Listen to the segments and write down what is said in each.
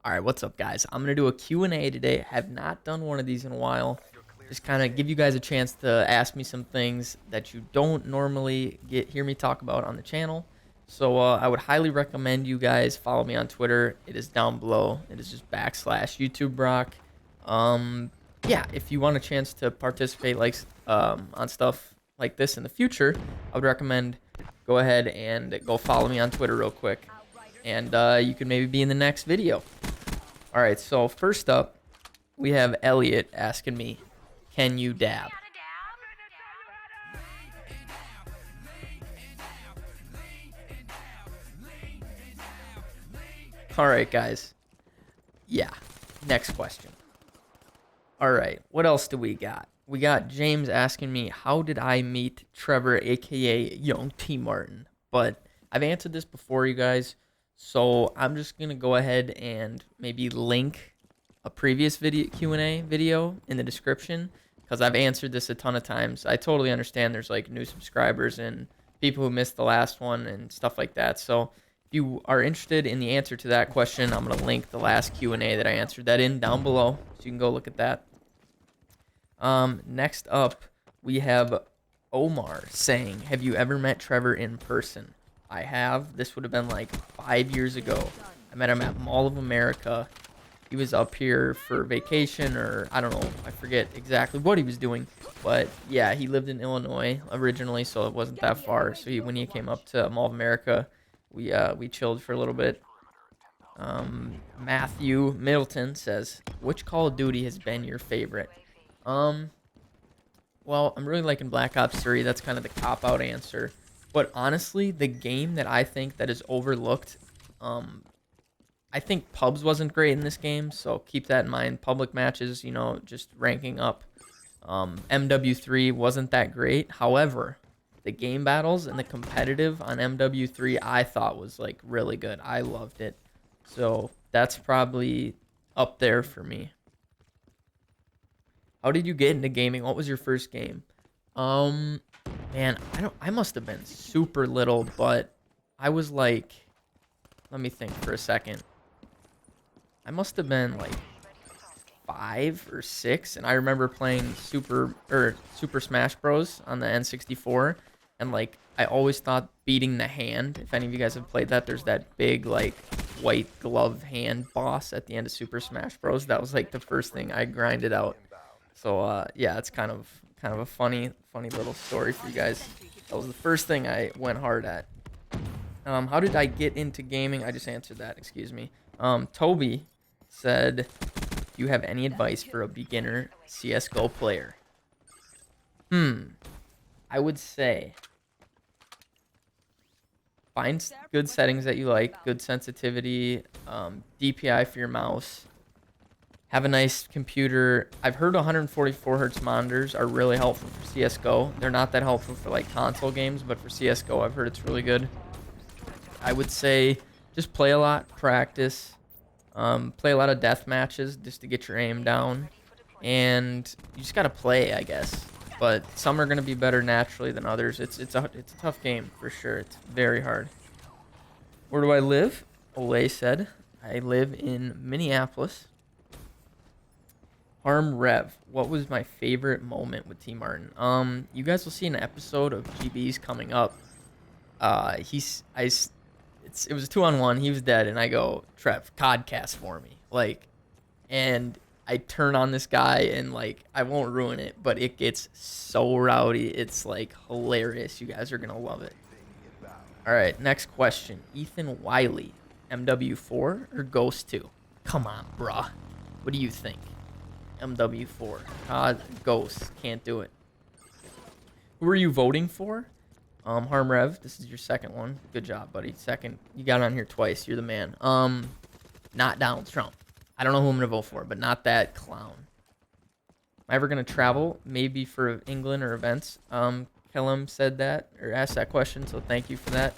All right, what's up, guys? I'm gonna do a Q&A today. Have not done one of these in a while. Just kind of give you guys a chance to ask me some things that you don't normally hear me talk about on the channel. So I would highly recommend you guys follow me on Twitter. It is down below. It is just / Youtubebrock. Yeah, if you want a chance to participate on stuff like this in the future, I would recommend go ahead and go follow me on Twitter real quick, and you can maybe be in the next video. All right, so first up, we have Elliot asking me, can you dab? All right, guys. Yeah, next question. All right, what else do we got? We got James asking me, how did I meet Trevor, aka Young Tmartn? But I've answered this before, you guys, so I'm just gonna go ahead and maybe link a previous video Q&A video in the description, because I've answered this a ton of times. I totally understand there's like new subscribers and people who missed the last one and stuff like that. So if you are interested in the answer to that question, I'm gonna link the last Q&A that I answered that in down below, so you can go look at that. Next up, we have Omar saying, have you ever met Trevor in person? I have. This would have been like 5 years ago. I met him at Mall of America. He was up here for vacation, or I don't know. I forget exactly what he was doing. But yeah, he lived in Illinois originally, so it wasn't that far. So when he came up to Mall of America, we chilled for a little bit. Matthew Middleton says, which Call of Duty has been your favorite? Well, I'm really liking Black Ops 3. That's kind of the cop-out answer. But honestly, the game that I think that is overlooked, I think pubs wasn't great in this game, so keep that in mind. Public matches, you know, just ranking up. MW3 wasn't that great. However, the game battles and the competitive on MW3 I thought was like really good. I loved it. So that's probably up there for me. How did you get into gaming? What was your first game? Man, I must have been super little, but I was like, let me think for a second. I must have been like 5 or 6, and I remember playing Super Smash Bros on the N64, and like I always thought beating the hand. If any of you guys have played that, there's that big like white glove hand boss at the end of Super Smash Bros. That was like the first thing I grinded out. So yeah, it's kind of a funny little story for you guys. That was the first thing I went hard at. How did I get into gaming? I just answered that. Excuse me. Toby said, do you have any advice for a beginner CSGO player? I would say find good settings that you like, good sensitivity, DPI for your mouse. Have a nice computer. I've heard 144 hertz monitors are really helpful for CSGO. They're not that helpful for like console games, but for CSGO, I've heard it's really good. I would say just play a lot, practice, play a lot of death matches just to get your aim down, and you just gotta play, I guess. But some are gonna be better naturally than others. It's a tough game for sure. It's very hard. Where do I live? Ole said, I live in Minneapolis. Harm Rev, what was my favorite moment with Tmartn? You guys will see an episode of GB's coming up. It was a 2-on-1. He was dead, and I go, Trev, codcast for me, like, and I turn on this guy, and like, I won't ruin it, but it gets so rowdy. It's like hilarious. You guys are gonna love it. All right, next question. Ethan Wiley, MW4 or Ghost 2? Come on, bruh. What do you think? MW4. Ghost. Can't do it. Who are you voting for? Harm Rev, this is your second one. Good job, buddy. Second. You got on here twice. You're the man. Not Donald Trump. I don't know who I'm going to vote for, but not that clown. Am I ever going to travel? Maybe for England or events. Kellum said that, or asked that question, so thank you for that.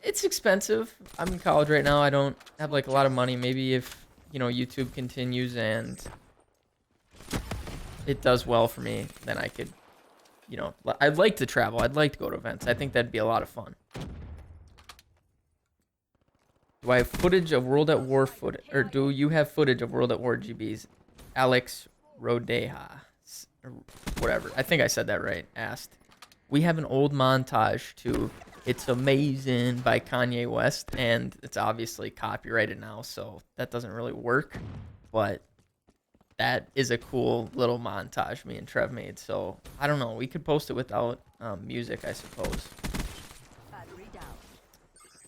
It's expensive. I'm in college right now. I don't have like a lot of money. Maybe if you know, YouTube continues and it does well for me, then I could, you know, I'd like to travel. I'd like to go to events. I think that'd be a lot of fun. Do I have footage of World at War footage, or do you have footage of World at War GBs? Alex Rodeja, or whatever. I think I said that right. Asked. We have an old montage to "It's Amazing" by Kanye West, and it's obviously copyrighted now, so that doesn't really work. But that is a cool little montage me and Trev made. So I don't know. We could post it without music, I suppose.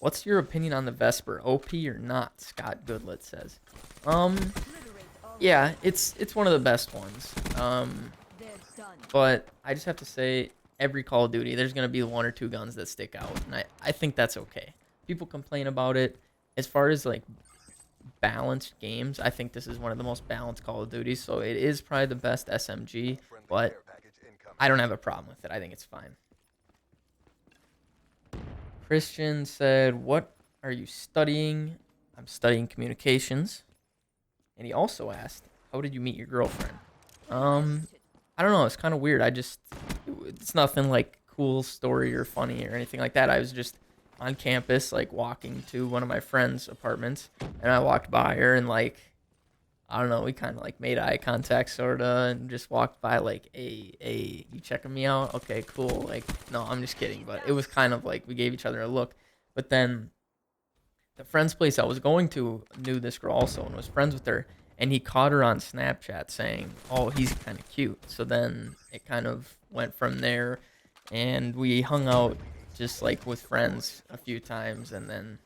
What's your opinion on the Vesper? OP or not? Scott Goodlet says. Yeah, it's one of the best ones. But I just have to say, every Call of Duty, there's gonna be one or two guns that stick out, and I think that's okay. People complain about it. As far as like balanced games, I think this is one of the most balanced Call of Duty, so it is probably the best SMG, but I don't have a problem with it. I think it's fine. Christian said, what are you studying? I'm studying communications. And he also asked, how did you meet your girlfriend? I don't know, it's kind of weird. It's nothing like cool story or funny or anything like that. I was just on campus, like walking to one of my friends' apartments, and I walked by her, and like, I don't know, we kind of like made eye contact sorta, and just walked by like, hey, you checking me out? Okay, cool. Like, no, I'm just kidding, but it was kind of like we gave each other a look. But then the friend's place I was going to knew this girl also and was friends with her, and he caught her on Snapchat saying, oh, he's kind of cute. So then it kind of went from there, and we hung out just like with friends a few times, and then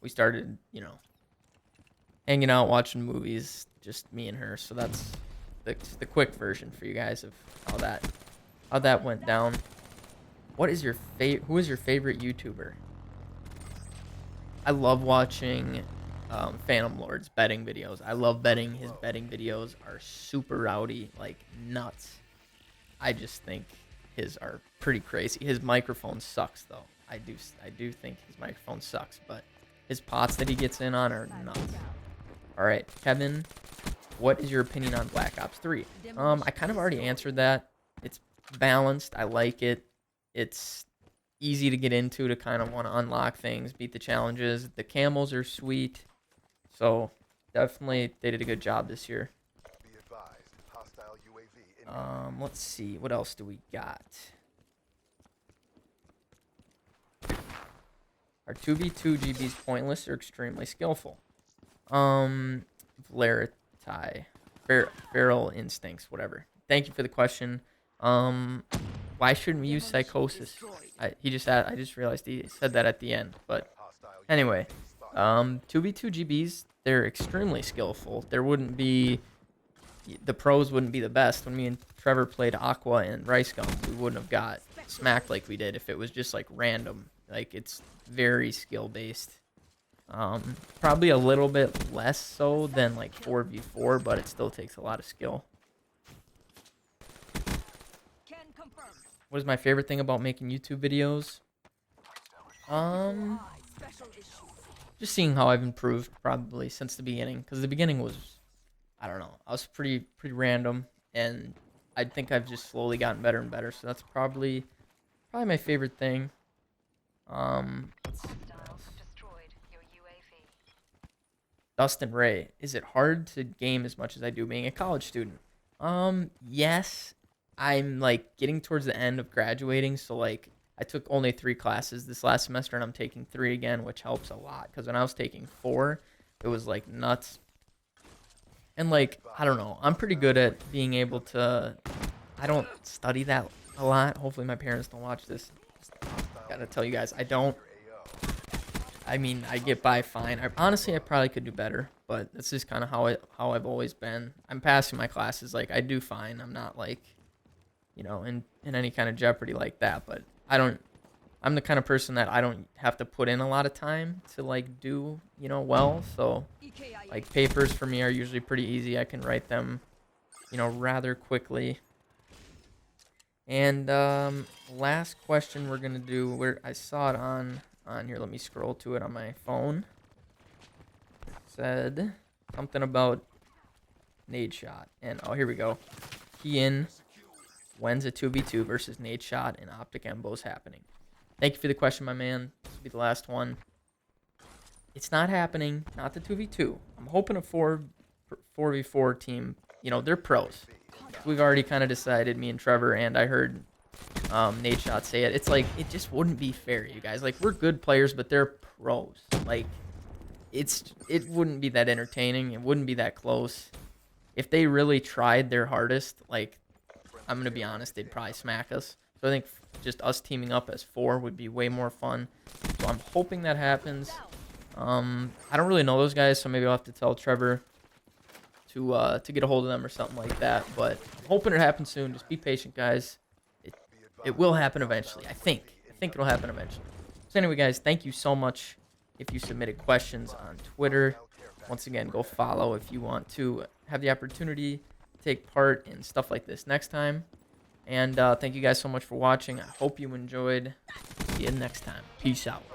we started, hanging out, watching movies, just me and her. So that's the quick version for you guys of how that went down. Who is your favorite YouTuber? I love watching Phantom Lord's betting videos. I love betting. His betting videos are super rowdy, like nuts. I just think his are pretty crazy. His microphone sucks though. I do think his microphone sucks, but his pots that he gets in on are nuts. All right, Kevin, what is your opinion on Black Ops 3? I kind of already answered that. It's balanced. I like it. It's easy to get into, to kind of want to unlock things, beat the challenges. The camos are sweet. So definitely they did a good job this year. Let's see. What else do we got? Are 2v2 GBs pointless or extremely skillful? Valeritai. Feral instincts, whatever. Thank you for the question. Why shouldn't we use psychosis? I just realized he said that at the end. But anyway, 2v2 GBs, they're extremely skillful. There wouldn't be, the pros wouldn't be the best. When me and Trevor played Aqua and Rice Gum, we wouldn't have got smacked like we did if it was just like random. Like, it's very skill based. Probably a little bit less so than like 4v4, but it still takes a lot of skill. What is my favorite thing about making YouTube videos? Just seeing how I've improved probably since the beginning, because the beginning was, I don't know, I was pretty random, and I think I've just slowly gotten better and better. So that's probably my favorite thing. Let's see what else. Dustin Ray, is it hard to game as much as I do being a college student? Yes. I'm like getting towards the end of graduating, so like I took only 3 classes this last semester, and I'm taking 3 again, which helps a lot, because when I was taking 4, it was like nuts. And like, I don't know, I'm pretty good at being able to, I don't study that a lot. Hopefully my parents don't watch this. Just gotta tell you guys, I mean, I get by fine. Honestly, I probably could do better, but that's just kind of how I've always been. I'm passing my classes, like I do fine. I'm not like, in any kind of jeopardy like that, but I'm the kind of person that I don't have to put in a lot of time to like do, well. So like papers for me are usually pretty easy. I can write them, rather quickly. And last question we're gonna do, where I saw it on here. Let me scroll to it on my phone. It said something about Nadeshot, and oh, here we go. Key in. When's a 2v2 versus Nadeshot and Optic Mboze happening? Thank you for the question, my man. This will be the last one. It's not happening. Not the 2v2. I'm hoping a 4v4 team. You know, they're pros. We've already kind of decided, me and Trevor, and I heard Nadeshot say it. It's like, it just wouldn't be fair, you guys. Like, we're good players, but they're pros. Like, it wouldn't be that entertaining. It wouldn't be that close. If they really tried their hardest, like, I'm going to be honest, they'd probably smack us. So I think just us teaming up as 4 would be way more fun. So I'm hoping that happens. I don't really know those guys, so maybe I'll have to tell Trevor to get a hold of them or something like that. But I'm hoping it happens soon. Just be patient, guys. It will happen eventually. I think it'll happen eventually. So anyway, guys, thank you so much. If you submitted questions on Twitter, once again, go follow if you want to have the opportunity to take part in stuff like this next time. And thank you guys so much for watching. I hope you enjoyed. See you next time. Peace out.